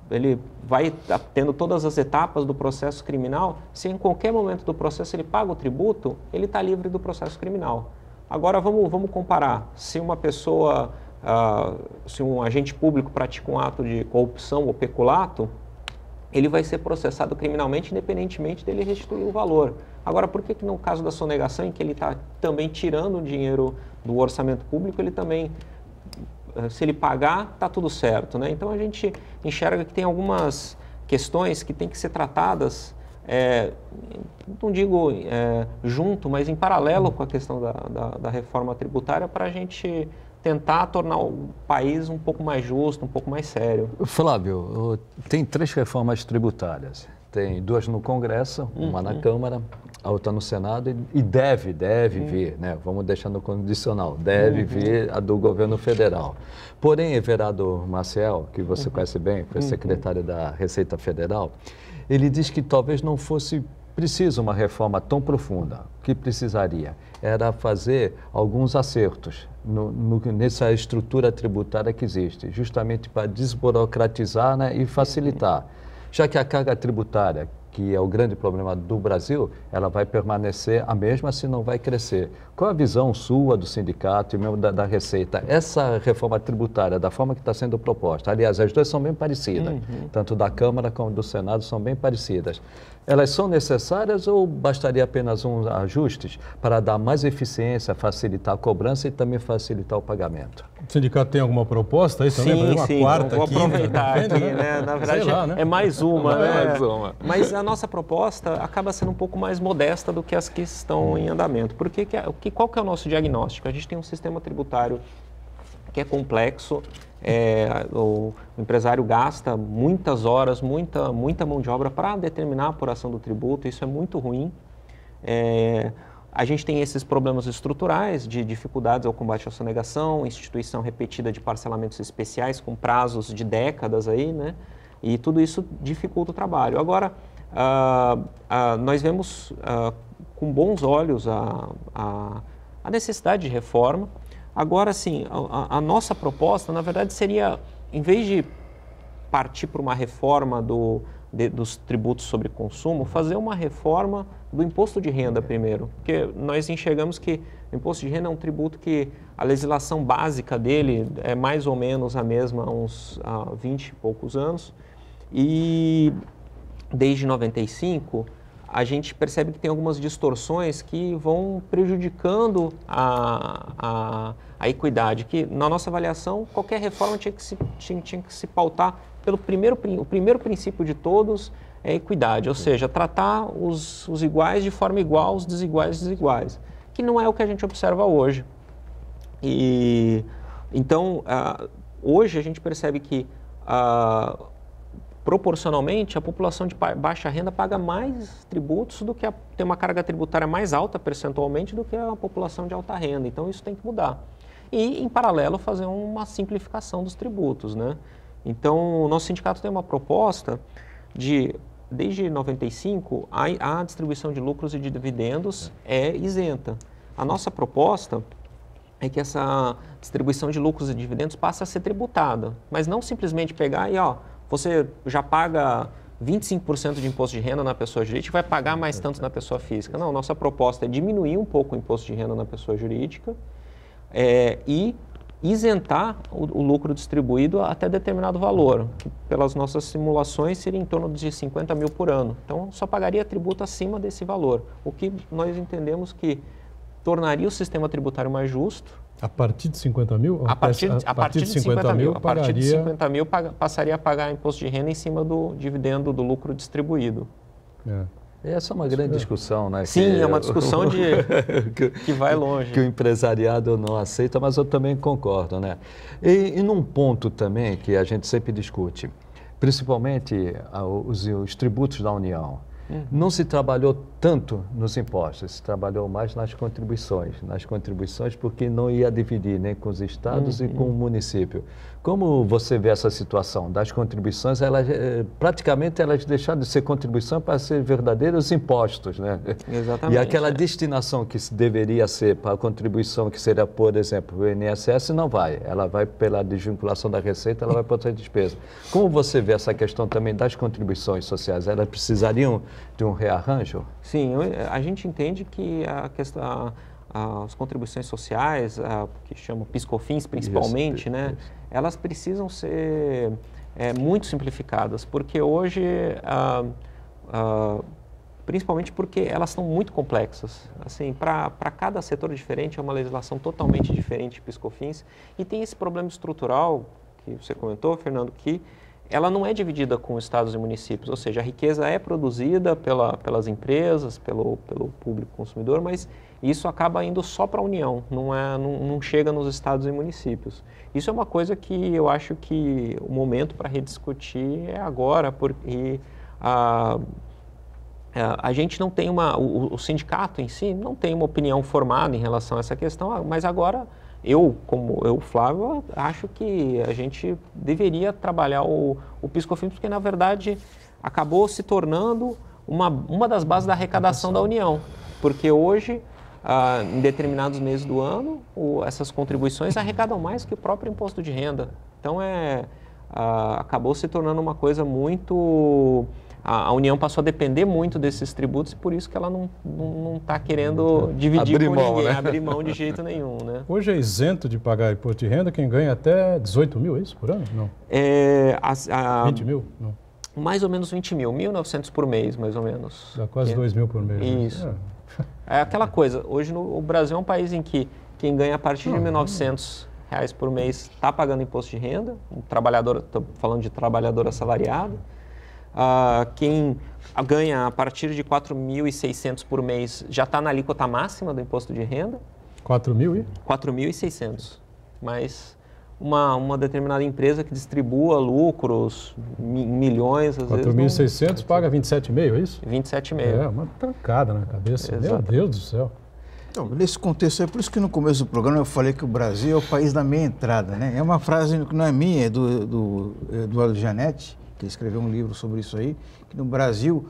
ele vai tendo todas as etapas do processo criminal, se em qualquer momento do processo ele paga o tributo, ele está livre do processo criminal. Agora vamos comparar, se uma pessoa, se um agente público pratica um ato de corrupção ou peculato, ele vai ser processado criminalmente independentemente dele restituir o valor. Agora, por que no caso da sonegação, em que ele está também tirando o dinheiro do orçamento público, ele também, se ele pagar, está tudo certo, né? Então a gente enxerga que tem algumas questões que têm que ser tratadas, não digo junto, mas em paralelo com a questão da reforma tributária, para a gente tentar tornar o país um pouco mais justo, um pouco mais sério. Flávio, tem 3 reformas tributárias. Tem 2 no Congresso, uma na Câmara, a outra no Senado e deve vir, né? Vamos deixar no condicional, deve vir a do governo federal. Porém, Everardo Maciel, que você conhece bem, foi secretário da Receita Federal, ele diz que talvez não fosse preciso uma reforma tão profunda. O que precisaria era fazer alguns acertos nessa estrutura tributária que existe, justamente para desburocratizar, né, e facilitar. Já que a carga tributária, que é o grande problema do Brasil, ela vai permanecer a mesma se não vai crescer. Qual a visão sua do sindicato e mesmo da Receita? Essa reforma tributária, da forma que está sendo proposta, aliás, as duas são bem parecidas, tanto da Câmara como do Senado são bem parecidas. Elas são necessárias ou bastaria apenas uns ajustes para dar mais eficiência, facilitar a cobrança e também facilitar o pagamento? O sindicato tem alguma proposta aí também? Sim, quarta, vou aproveitar quinta, aqui, né? Na verdade, lá, né? é mais uma, né? Mais uma. Mas a nossa proposta acaba sendo um pouco mais modesta do que as que estão em andamento. Porque qual que é o nosso diagnóstico? A gente tem um sistema tributário que é complexo, o empresário gasta muitas horas, muita mão de obra para determinar a apuração do tributo, isso é muito ruim. A gente tem esses problemas estruturais de dificuldades ao combate à sonegação, instituição repetida de parcelamentos especiais com prazos de décadas aí, né? E tudo isso dificulta o trabalho. Agora, nós vemos com bons olhos a necessidade de reforma. Agora, sim, a nossa proposta, na verdade, seria, em vez de partir para uma reforma dos tributos sobre consumo, fazer uma reforma do imposto de renda primeiro. Porque nós enxergamos que o imposto de renda é um tributo que a legislação básica dele é mais ou menos a mesma há uns 20 e poucos anos. E desde 95, a gente percebe que tem algumas distorções que vão prejudicando a equidade, que na nossa avaliação qualquer reforma tinha que se pautar pelo o primeiro princípio de todos é a equidade, ou seja, tratar os iguais de forma igual, os desiguais, que não é o que a gente observa hoje. E então, hoje a gente percebe que proporcionalmente, a população de baixa renda paga mais tributos do que tem uma carga tributária mais alta percentualmente do que a população de alta renda. Então, isso tem que mudar. E, em paralelo, fazer uma simplificação dos tributos, né? Então, o nosso sindicato tem uma proposta desde 95, a distribuição de lucros e de dividendos é isenta. A nossa proposta é que essa distribuição de lucros e dividendos passe a ser tributada, mas não simplesmente pegar e, você já paga 25% de imposto de renda na pessoa jurídica e vai pagar mais tanto na pessoa física. Não, nossa proposta é diminuir um pouco o imposto de renda na pessoa jurídica e isentar o lucro distribuído até determinado valor, que pelas nossas simulações seria em torno de 50 mil por ano. Então, só pagaria tributo acima desse valor, o que nós entendemos que tornaria o sistema tributário mais justo. A partir de 50 mil? A partir de 50 mil. A partir de 50 mil passaria a pagar imposto de renda em cima do dividendo do lucro distribuído. Essa é uma grande discussão, né? Sim, é uma discussão que vai longe. Que o empresariado não aceita, mas eu também concordo, né? E num ponto também que a gente sempre discute, principalmente os tributos da União. Não se trabalhou tanto nos impostos, se trabalhou mais nas contribuições porque não ia dividir nem com os estados e com o município. Como você vê essa situação das contribuições? Praticamente elas deixaram de ser contribuição para ser verdadeiros impostos, né? Exatamente. E aquela destinação que deveria ser para a contribuição, que seria, por exemplo, o INSS, não vai. Ela vai pela desvinculação da receita, ela vai para outra despesa. Como você vê essa questão também das contribuições sociais? Elas precisariam de um rearranjo? Sim, a gente entende que as contribuições sociais, que chamam PIS/COFINS principalmente, isso, né? Isso. Elas precisam ser muito simplificadas, porque hoje, principalmente porque elas são muito complexas. Assim, para cada setor diferente é uma legislação totalmente diferente de PIS/COFINS e tem esse problema estrutural que você comentou, Fernando, que ela não é dividida com estados e municípios, ou seja, a riqueza é produzida pelas empresas, pelo público consumidor, mas isso acaba indo só para a União, não chega nos estados e municípios. Isso é uma coisa que eu acho que o momento para rediscutir é agora, porque a gente não tem o sindicato em si não tem uma opinião formada em relação a essa questão, mas agora Flávio, acho que a gente deveria trabalhar o PIS/COFINS, porque, na verdade, acabou se tornando uma das bases da arrecadação da União. Porque hoje, em determinados meses do ano, essas contribuições arrecadam mais que o próprio imposto de renda. Então, acabou se tornando uma coisa muito... A União passou a depender muito desses tributos e por isso que ela não está querendo dividir abrir com mão, ninguém, né? abrir mão de jeito nenhum, né? Hoje é isento de pagar imposto de renda quem ganha até 18 mil, é isso, por ano? Não. 20 mil? Não. Mais ou menos 20 mil, 1.900 por mês, mais ou menos. Dá quase 2 mil por mês. Isso. É aquela coisa, hoje o Brasil é um país em que quem ganha a partir de R$1.900 por mês está pagando imposto de renda, estou falando de trabalhador assalariado. Quem ganha a partir de 4.600 por mês já está na alíquota máxima do imposto de renda. 4 mil e? 4.600. Mas uma determinada empresa que distribua lucros, milhões, às vezes... 4.600 paga 27,5, é isso? 27,5. É, uma tancada na cabeça. Exato. Meu Deus do céu. Então, nesse contexto, é por isso que no começo do programa eu falei que o Brasil é o país da meia entrada, né? É uma frase que não é minha, é do Eduardo Gianetti, que escreveu um livro sobre isso aí, que no Brasil,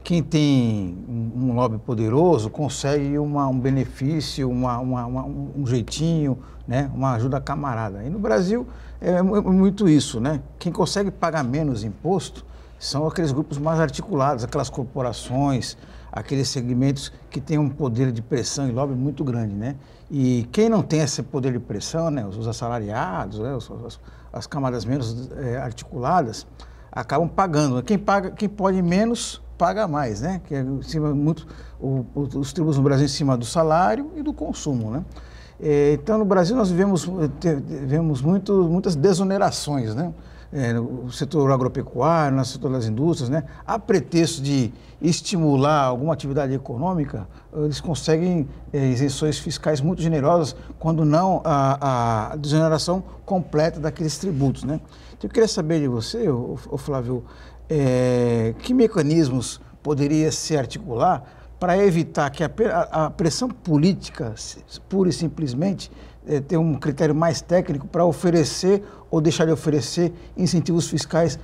quem tem um lobby poderoso consegue um benefício, um jeitinho, né? Uma ajuda camarada. E no Brasil é muito isso, né? Quem consegue pagar menos imposto são aqueles grupos mais articulados, aquelas corporações, aqueles segmentos que têm um poder de pressão e lobby muito grande, né? E quem não tem esse poder de pressão, né? Os assalariados, né? As camadas menos articuladas, acabam pagando. Quem pode menos, paga mais, né? Que é em cima os tributos no Brasil em cima do salário e do consumo, né? Então, no Brasil, nós vivemos muitas desonerações, né? No setor agropecuário, no setor das indústrias, né? A pretexto de estimular alguma atividade econômica, eles conseguem isenções fiscais muito generosas, quando não a desoneração completa daqueles tributos, né? Então, eu queria saber de você, Flávio, que mecanismos poderia se articular para evitar que a pressão política, pura e simplesmente, ter um critério mais técnico para oferecer ou deixar de oferecer incentivos fiscais